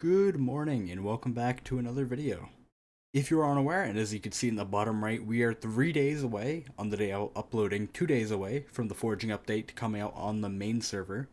Good morning and welcome back to another video. If you are unaware, and as you can see in the bottom right, we are 3 days away, on the day I'm uploading, 2 days away from the Foraging update coming out on the main server.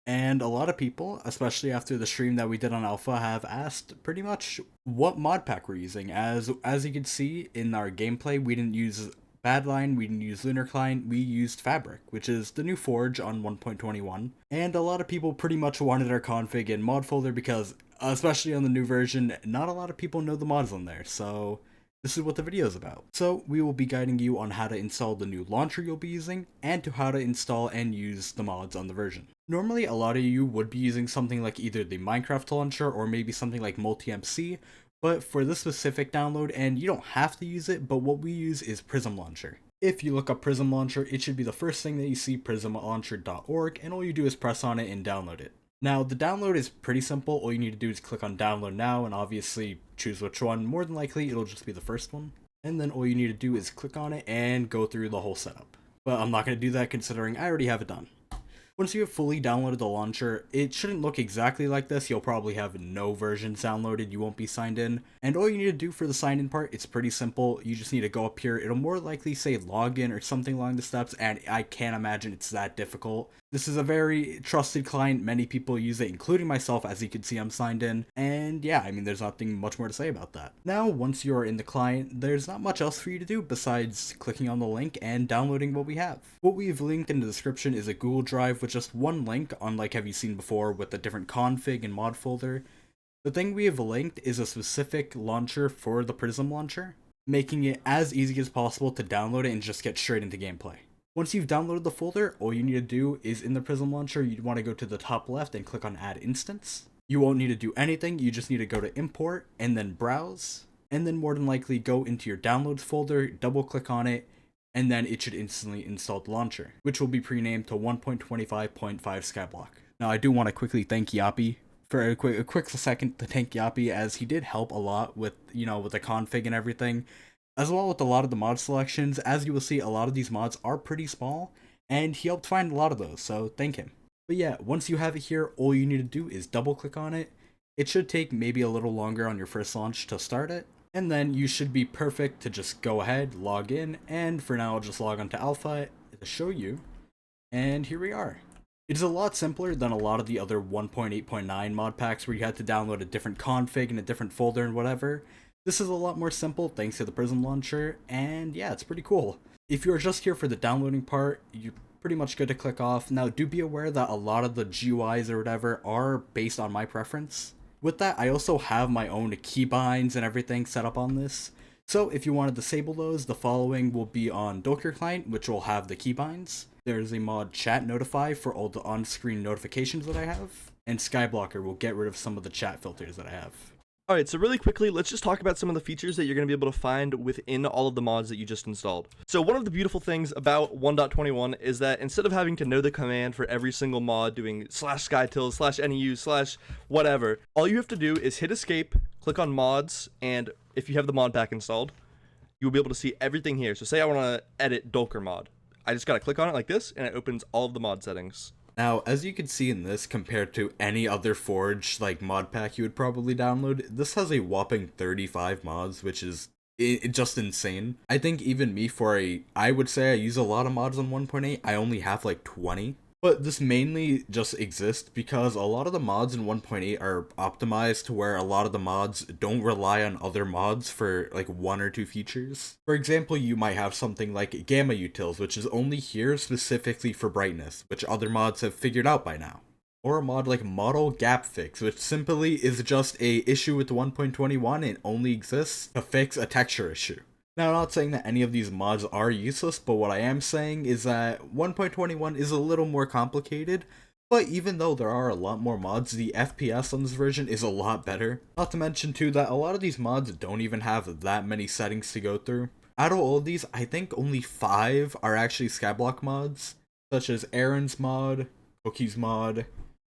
And a lot of people, especially after the stream that we did on Alpha, have asked pretty much what mod pack we're using. As you can see in our gameplay, we didn't use Badlion, we didn't use Lunar Client, we used Fabric, which is the new Forge on 1.21. And a lot of people pretty much wanted our config in mod folder because, especially on the new version, not a lot of people know the mods on there, so this is what the video is about. So we will be guiding you on how to install the new launcher you'll be using, and to how to install and use the mods on the version. Normally, a lot of you would be using something like either the Minecraft launcher or maybe something like Multi-MC, but for this specific download, and you don't have to use it, but what we use is Prism Launcher. If you look up Prism Launcher, it should be the first thing that you see, prismlauncher.org, and all you do is press on it and download it. Now, the download is pretty simple. All you need to do is click on download now and obviously choose which one. More than likely, it'll just be the first one. And then all you need to do is click on it and go through the whole setup. But I'm not going to do that considering I already have it done. Once you have fully downloaded the launcher, it shouldn't look exactly like this. You'll probably have no versions downloaded, you won't be signed in. And all you need to do for the sign in part, it's pretty simple. You just need to go up here. It'll more likely say login or something along the steps, and I can't imagine it's that difficult. This is a very trusted client, many people use it, including myself. As you can see, I'm signed in, and yeah, I mean, there's nothing much more to say about that. Now, once you're in the client, there's not much else for you to do besides clicking on the link and downloading what we have. What we've linked in the description is a Google Drive with just one link, unlike have you seen before with a different config and mod folder. The thing we have linked is a specific launcher for the Prism launcher, making it as easy as possible to download it and just get straight into gameplay. Once you've downloaded the folder, all you need to do is in the Prism launcher, you'd want to go to the top left and click on add instance. You won't need to do anything, you just need to go to import and then browse, and then more than likely go into your downloads folder, double click on it, and then it should instantly install the launcher, which will be pre-named to 1.25.5 Skyblock. Now I do want to quickly thank Yappy for a quick second to thank Yappy, as he did help a lot with, with the config and everything, as well with a lot of the mod selections. As you will see, a lot of these mods are pretty small, and he helped find a lot of those, so thank him. But yeah, once you have it here, all you need to do is double click on it. It should take maybe a little longer on your first launch to start it, and then you should be perfect to just go ahead, log in, and for now I'll just log on to Alpha to show you, and here we are. It is a lot simpler than a lot of the other 1.8.9 mod packs where you had to download a different config and a different folder and whatever. This is a lot more simple thanks to the Prism launcher, and yeah, it's pretty cool. If you're just here for the downloading part, you're pretty much good to click off. Now, do be aware that a lot of the GUIs or whatever are based on my preference. With that, I also have my own keybinds and everything set up on this. So if you want to disable those, the following will be on Docker Client, which will have the keybinds. There's a mod Chat Notify for all the on-screen notifications that I have, and Skyblocker will get rid of some of the chat filters that I have. Alright, so really quickly, let's just talk about some of the features that you're going to be able to find within all of the mods that you just installed. So one of the beautiful things about 1.21 is that instead of having to know the command for every single mod, doing /skytill, /neu, /whatever, all you have to do is hit escape, click on mods, and if you have the mod pack installed, you'll be able to see everything here. So say I want to edit Dolker mod. I just got to click on it like this, and it opens all of the mod settings. Now, as you can see in this, compared to any other Forge mod pack you would probably download, this has a whopping 35 mods, which is just insane. I think even me I would say I use a lot of mods on 1.8, I only have like 20. But this mainly just exists because a lot of the mods in 1.8 are optimized to where a lot of the mods don't rely on other mods for like 1 or 2 features. For example, you might have something like Gamma Utils, which is only here specifically for brightness, which other mods have figured out by now. Or a mod like Model Gap Fix, which simply is just a issue with 1.21 and only exists to fix a texture issue. Now, I'm not saying that any of these mods are useless, but what I am saying is that 1.21 is a little more complicated, but even though there are a lot more mods, the FPS on this version is a lot better. Not to mention too that a lot of these mods don't even have that many settings to go through. Out of all of these, I think only 5 are actually Skyblock mods, such as Aaron's mod, Cookie's mod,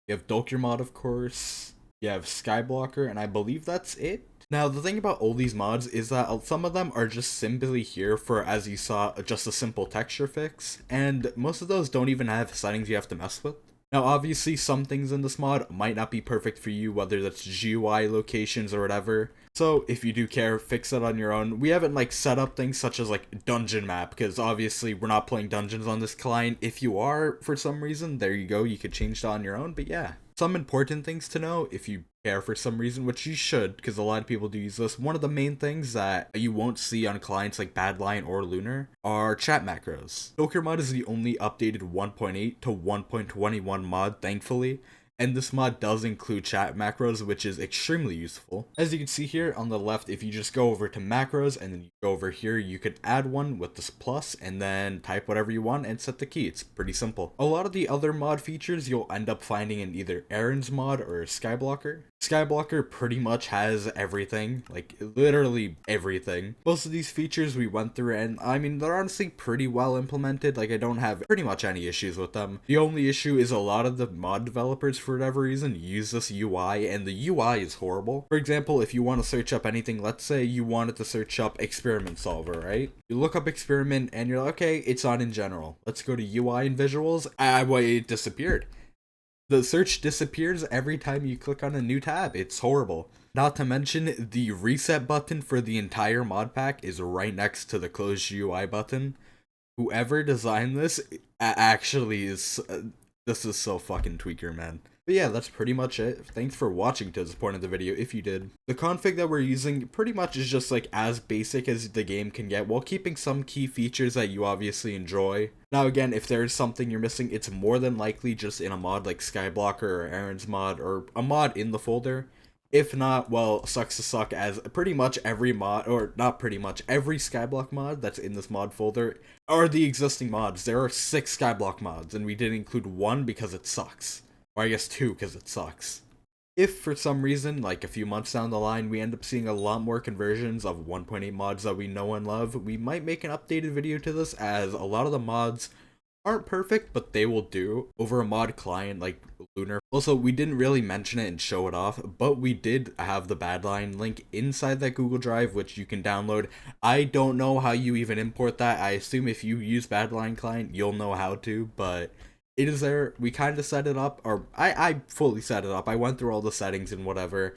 you have Dolker mod of course, you have Skyblocker, and I believe that's it. Now, the thing about all these mods is that some of them are just simply here for, as you saw, just a simple texture fix, and most of those don't even have settings you have to mess with. Now obviously some things in this mod might not be perfect for you, whether that's GUI locations or whatever. So if you do care, fix it on your own. We haven't like set up things such as like dungeon map, because obviously we're not playing dungeons on this client. If you are for some reason, there you go, you could change that on your own. But yeah, some important things to know if you care for some reason, which you should, because a lot of people do use this. One of the main things that you won't see on clients like Badlion or Lunar are chat macros. Joker mod is the only updated 1.8 to 1.21 mod, thankfully. And this mod does include chat macros, which is extremely useful. As you can see here on the left, if you just go over to macros and then you go over here, you could add one with this plus and then type whatever you want and set the key. It's pretty simple. A lot of the other mod features you'll end up finding in either Aaron's mod or Skyblocker. Skyblocker pretty much has everything, like literally everything. Most of these features we went through, and I mean, they're honestly pretty well implemented. Like, I don't have pretty much any issues with them. The only issue is a lot of the mod developers, for whatever reason, use this UI, and the UI is horrible. For example, if you want to search up anything, let's say you wanted to search up experiment solver, right? You look up experiment and you're like, okay, it's on in general. Let's go to UI and visuals. It disappeared. The search disappears every time you click on a new tab. It's horrible. Not to mention, the reset button for the entire mod pack is right next to the close GUI button. Whoever designed this actually is... this is so fucking tweaker, man. But yeah, that's pretty much it. Thanks for watching to this point of the video, if you did. The config that we're using pretty much is just like as basic as the game can get, while keeping some key features that you obviously enjoy. Now again, if there's something you're missing, it's more than likely just in a mod like Skyblocker or Aaron's mod, or a mod in the folder. If not, well, sucks to suck, as pretty much every mod, or not pretty much, every Skyblock mod that's in this mod folder are the existing mods. There are 6 Skyblock mods, and we didn't include 1 because it sucks. Or I guess 2 because it sucks. If for some reason, like a few months down the line, we end up seeing a lot more conversions of 1.8 mods that we know and love, we might make an updated video to this, as a lot of the mods aren't perfect, but they will do over a mod client like Lunar. Also, we didn't really mention it and show it off, but we did have the Badlion link inside that Google Drive, which you can download. I don't know how you even import that. I assume if you use Badlion client, you'll know how to, but it is there. We kind of set it up, or I fully set it up. I went through all the settings and whatever,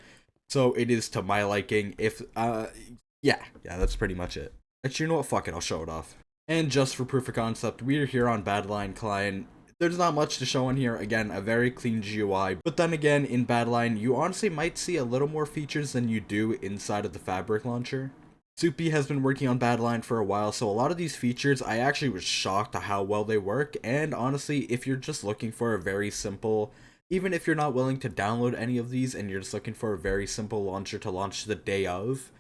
so it is to my liking. If yeah, that's pretty much it. Actually, you know what, fuck it, I'll show it off. And just for proof of concept, we are here on Badlion client. There's not much to show in here. Again, a very clean GUI. But then again, in Badlion, you honestly might see a little more features than you do inside of the Fabric launcher. Soupy has been working on Badlion for a while, so a lot of these features, I actually was shocked at how well they work. And honestly, if you're just looking for a very simple, even if you're not willing to download any of these and you're just looking for a very simple launcher to launch the day of,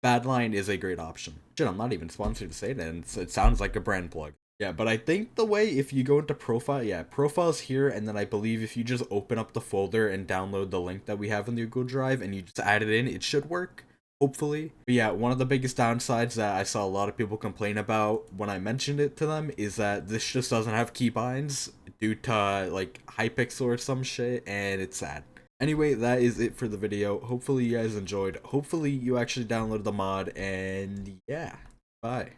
Badlion is a great option. Shit, I'm not even sponsored to say that, and it sounds like a brand plug. Yeah, but I think the way, if you go into profile, yeah, profile's here, and then I believe if you just open up the folder and download the link that we have in the Google Drive and you just add it in, it should work, hopefully. But yeah, one of the biggest downsides that I saw a lot of people complain about when I mentioned it to them is that this just doesn't have keybinds due to like Hypixel or some shit, and it's sad. Anyway, that is it for the video. Hopefully you guys enjoyed. Hopefully you actually downloaded the mod, and yeah, bye.